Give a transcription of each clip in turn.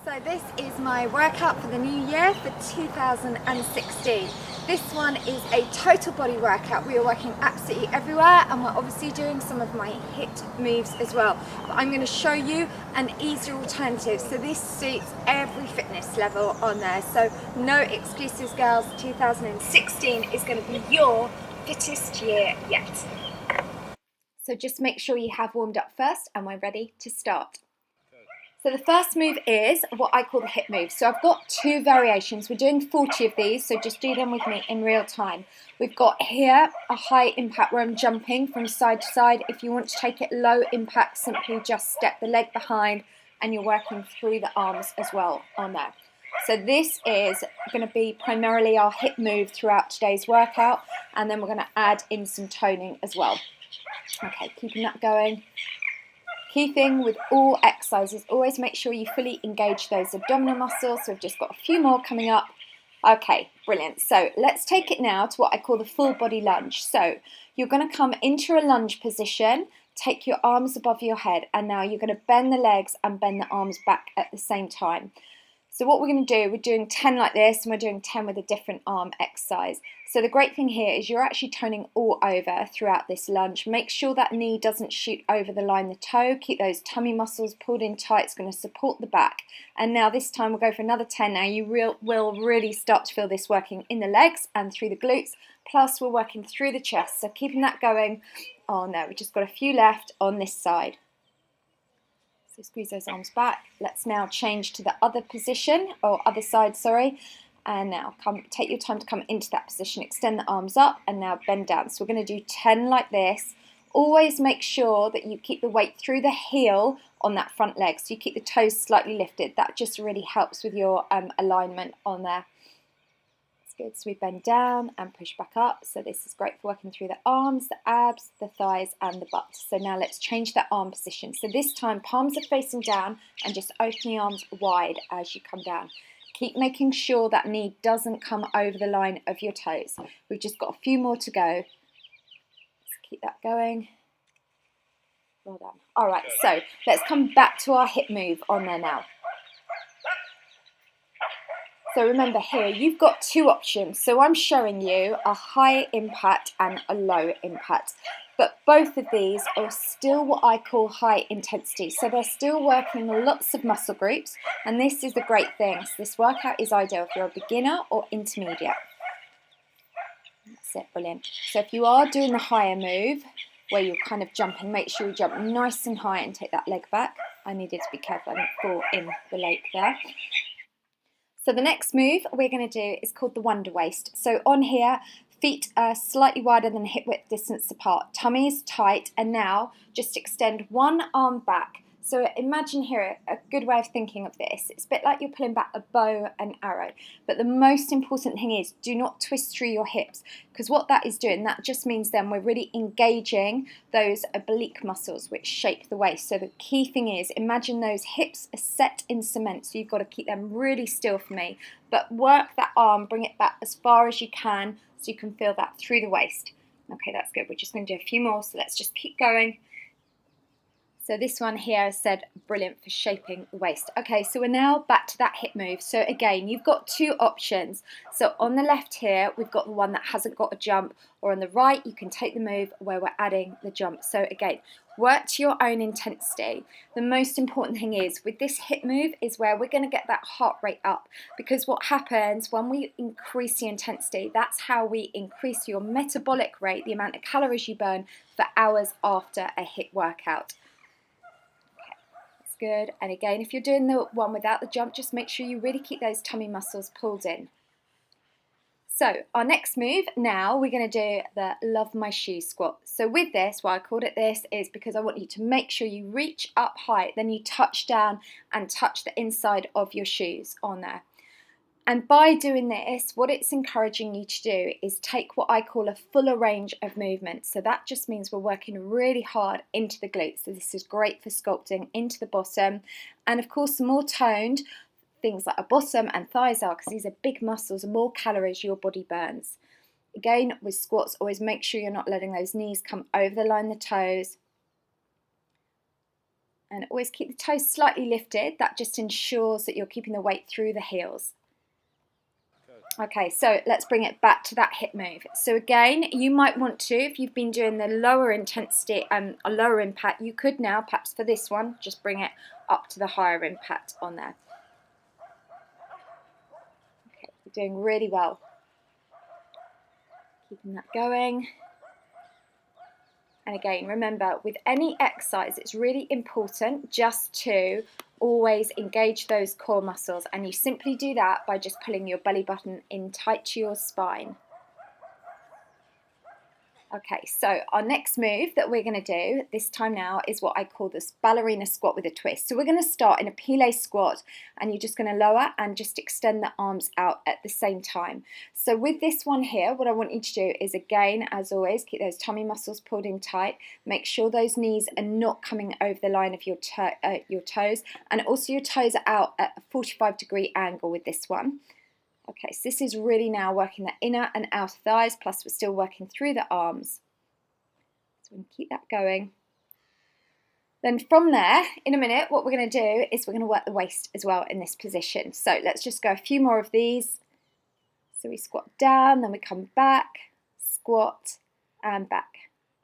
So this is my workout for the new year for 2016. This one is a total body workout. We are working absolutely everywhere, and we're obviously doing some of my HIIT moves as well. But I'm going to show you an easier alternative. So this suits every fitness level on there. So no excuses, girls. 2016 is going to be your fittest year yet. So just make sure you have warmed up first and we're ready to start. So the first move is what I call the hip move. So I've got two variations. We're doing 40 of these, so just do them with me in real time. We've got here a high impact where I'm jumping from side to side. If you want to take it low impact, simply just step the leg behind and you're working through the arms as well on there. So this is going to be primarily our hip move throughout today's workout, and then we're going to add in some toning as well. Okay, keeping that going. Key thing with all exercises, always make sure you fully engage those abdominal muscles. So we've just got a few more coming up. Okay, brilliant. So let's take it now to what I call the full body lunge. So you're going to come into a lunge position, take your arms above your head, and now you're going to bend the legs and bend the arms back at the same time. So what we're going to do, we're doing 10 like this, and we're doing 10 with a different arm exercise. So the great thing here is you're actually toning all over throughout this lunge. Make sure that knee doesn't shoot over the line of the toe. Keep those tummy muscles pulled in tight. It's going to support the back. And now this time we'll go for another 10. Now you will really start to feel this working in the legs and through the glutes. Plus we're working through the chest. So keeping that going. Oh no, we've just got a few left on this side. So squeeze those arms back. Let's now change to the other position, or other side, sorry. And now take your time to come into that position. Extend the arms up and now bend down. So we're going to do 10 like this. Always make sure that you keep the weight through the heel on that front leg. So you keep the toes slightly lifted. That just really helps with your alignment on there. That's good. So we bend down and push back up. So this is great for working through the arms, the abs, the thighs and the butt. So now let's change that arm position. So this time palms are facing down and just open the arms wide as you come down. Keep making sure that knee doesn't come over the line of your toes. We've just got a few more to go. Let's keep that going. Well done. All right, so let's come back to our hip move on there now. So remember here, you've got two options. So I'm showing you a high impact and a low impact. But both of these are still what I call high intensity. So they're still working lots of muscle groups. And this is the great thing. So this workout is ideal if you're a beginner or intermediate. That's it, brilliant. So if you are doing the higher move, where you're kind of jumping, make sure you jump nice and high and take that leg back. I needed to be careful I don't fall in the lake there. So the next move we're going to do is called the Wonder Waist. So on here, feet are slightly wider than hip width distance apart. Tummy is tight, and now just extend one arm back. So imagine here a good way of thinking of this. It's a bit like you're pulling back a bow and arrow. But the most important thing is do not twist through your hips, because what that is doing, that just means then we're really engaging those oblique muscles which shape the waist. So the key thing is imagine those hips are set in cement. So you've got to keep them really still for me. But work that arm, bring it back as far as you can so you can feel that through the waist. Okay, that's good. We're just going to do a few more. So let's just keep going. So this one here I said brilliant for shaping the waist. Okay, so we're now back to that hip move. So again, you've got two options. So on the left here, we've got the one that hasn't got a jump, or on the right, you can take the move where we're adding the jump. So again, work to your own intensity. The most important thing is with this hip move is where we're going to get that heart rate up, because what happens when we increase the intensity, that's how we increase your metabolic rate, the amount of calories you burn for hours after a HIIT workout. Good. And again, if you're doing the one without the jump, just make sure you really keep those tummy muscles pulled in. So our next move now, we're going to do the Love My Shoes squat. So with this, why I called it this is because I want you to make sure you reach up high, then you touch down and touch the inside of your shoes on there. And by doing this, what it's encouraging you to do is take what I call a fuller range of movement. So that just means we're working really hard into the glutes. So this is great for sculpting into the bottom. And of course, the more toned things like a bottom and thighs are, because these are big muscles, the more calories your body burns. Again, with squats, always make sure you're not letting those knees come over the line of the toes. And always keep the toes slightly lifted. That just ensures that you're keeping the weight through the heels. Okay, so let's bring it back to that hip move. So again, you might want to, if you've been doing the lower intensity and a lower impact, you could now, perhaps for this one, just bring it up to the higher impact on there. Okay, you're doing really well. Keeping that going. And again, remember, with any exercise, it's really important just to always engage those core muscles. And you simply do that by just pulling your belly button in tight to your spine. Okay, so our next move that we're going to do this time now is what I call this ballerina squat with a twist. So we're going to start in a plie squat, and you're just going to lower and just extend the arms out at the same time. So with this one here, what I want you to do is, again, as always, keep those tummy muscles pulled in tight. Make sure those knees are not coming over the line of your toes, and also your toes are out at a 45-degree angle with this one. Okay, so this is really now working the inner and outer thighs, plus we're still working through the arms. So we can keep that going. Then from there, in a minute, what we're going to do is we're going to work the waist as well in this position. So let's just go a few more of these. So we squat down, then we come back, squat, and back.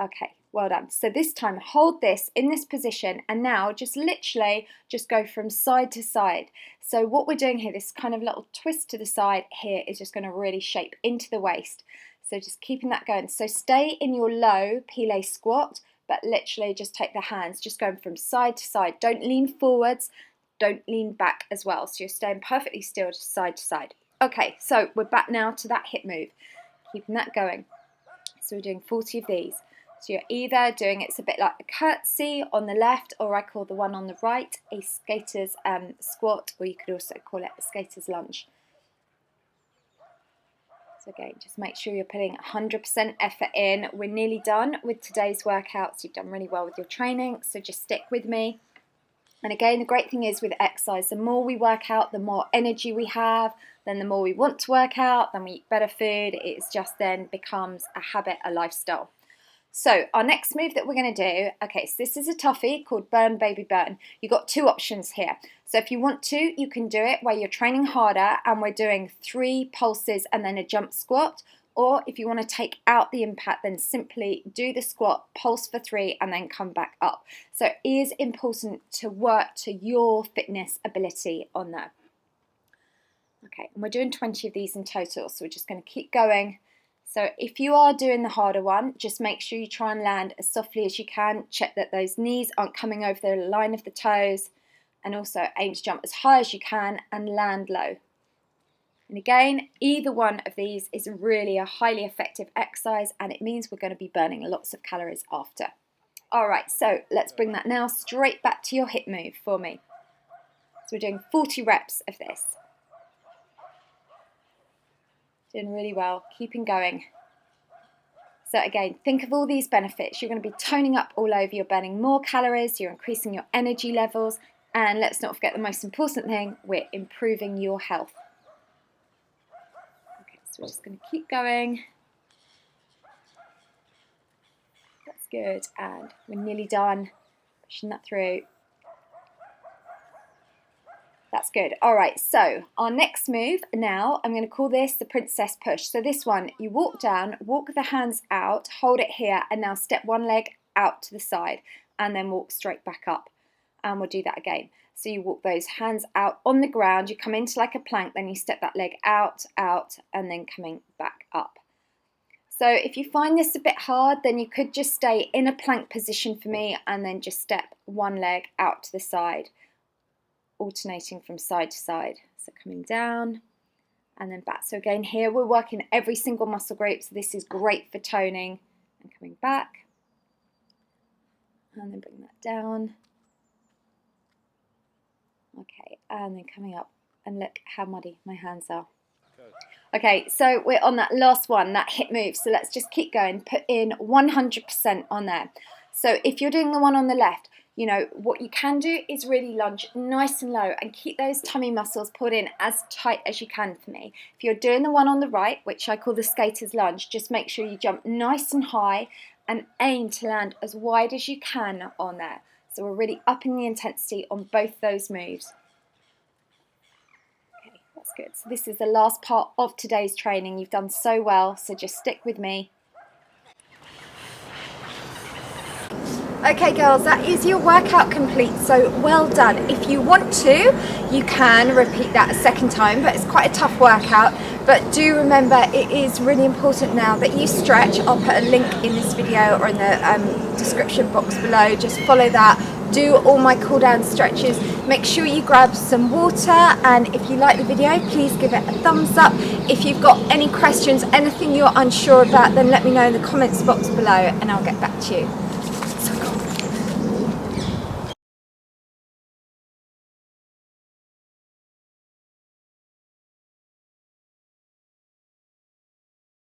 Okay, well done. So this time, hold this in this position, and now just literally just go from side to side. So what we're doing here, this kind of little twist to the side here, is just going to really shape into the waist. So just keeping that going. So stay in your low plie squat, but literally just take the hands, just going from side to side. Don't lean forwards, don't lean back as well. So you're staying perfectly still, just side to side. Okay, so we're back now to that hip move, keeping that going. So we're doing 40 of these. So you're either doing, it's a bit like a curtsy on the left, or I call the one on the right a skater's squat, or you could also call it a skater's lunge. So again, just make sure you're putting 100% effort in. We're nearly done with today's workouts. You've done really well with your training, so just stick with me. And again, the great thing is with exercise, the more we work out, the more energy we have, then the more we want to work out, then we eat better food. It's just then becomes a habit, a lifestyle. So our next move that we're going to do, okay, so this is a toughie called Burn Baby Burn. You've got two options here. So if you want to, you can do it where you're training harder and we're doing 3 pulses and then a jump squat. Or if you want to take out the impact, then simply do the squat, pulse for 3 and then come back up. So it is important to work to your fitness ability on that. Okay, and we're doing 20 of these in total, so we're just going to keep going. So if you are doing the harder one, just make sure you try and land as softly as you can. Check that those knees aren't coming over the line of the toes, and also aim to jump as high as you can and land low. And again, either one of these is really a highly effective exercise, and it means we're going to be burning lots of calories after. All right, so let's bring that now straight back to your hip move for me. So we're doing 40 reps of this. Doing really well, keeping going. So again, think of all these benefits. You're going to be toning up all over, you're burning more calories, you're increasing your energy levels, and let's not forget the most important thing, we're improving your health. Okay, so we're just going to keep going. That's good, and we're nearly done. Pushing that through. That's good. All right, so our next move now, I'm going to call this the princess push. So this one, you walk down, walk the hands out, hold it here, and now step one leg out to the side, and then walk straight back up. And we'll do that again. So you walk those hands out on the ground, you come into like a plank, then you step that leg out, and then coming back up. So if you find this a bit hard, then you could just stay in a plank position for me, and then just step one leg out to the side, alternating from side to side. So coming down and then back. So again, here we're working every single muscle group, so this is great for toning. And coming back and then bring that down. Okay, and then coming up, and look how muddy my hands are. Okay, so we're on that last one, that hip move. So let's just keep going, put in 100% on there. So if you're doing the one on the left, you know, what you can do is really lunge nice and low and keep those tummy muscles pulled in as tight as you can for me. If you're doing the one on the right, which I call the skater's lunge, just make sure you jump nice and high and aim to land as wide as you can on there. So we're really upping the intensity on both those moves. Okay, that's good. So this is the last part of today's training. You've done so well, so just stick with me. Okay girls, that is your workout complete, so well done. If you want to, you can repeat that a second time, but it's quite a tough workout. But do remember, it is really important now that you stretch. I'll put a link in this video or in the description box below. Just follow that. Do all my cool down stretches. Make sure you grab some water, and if you like the video, please give it a thumbs up. If you've got any questions, anything you're unsure about, then let me know in the comments box below and I'll get back to you.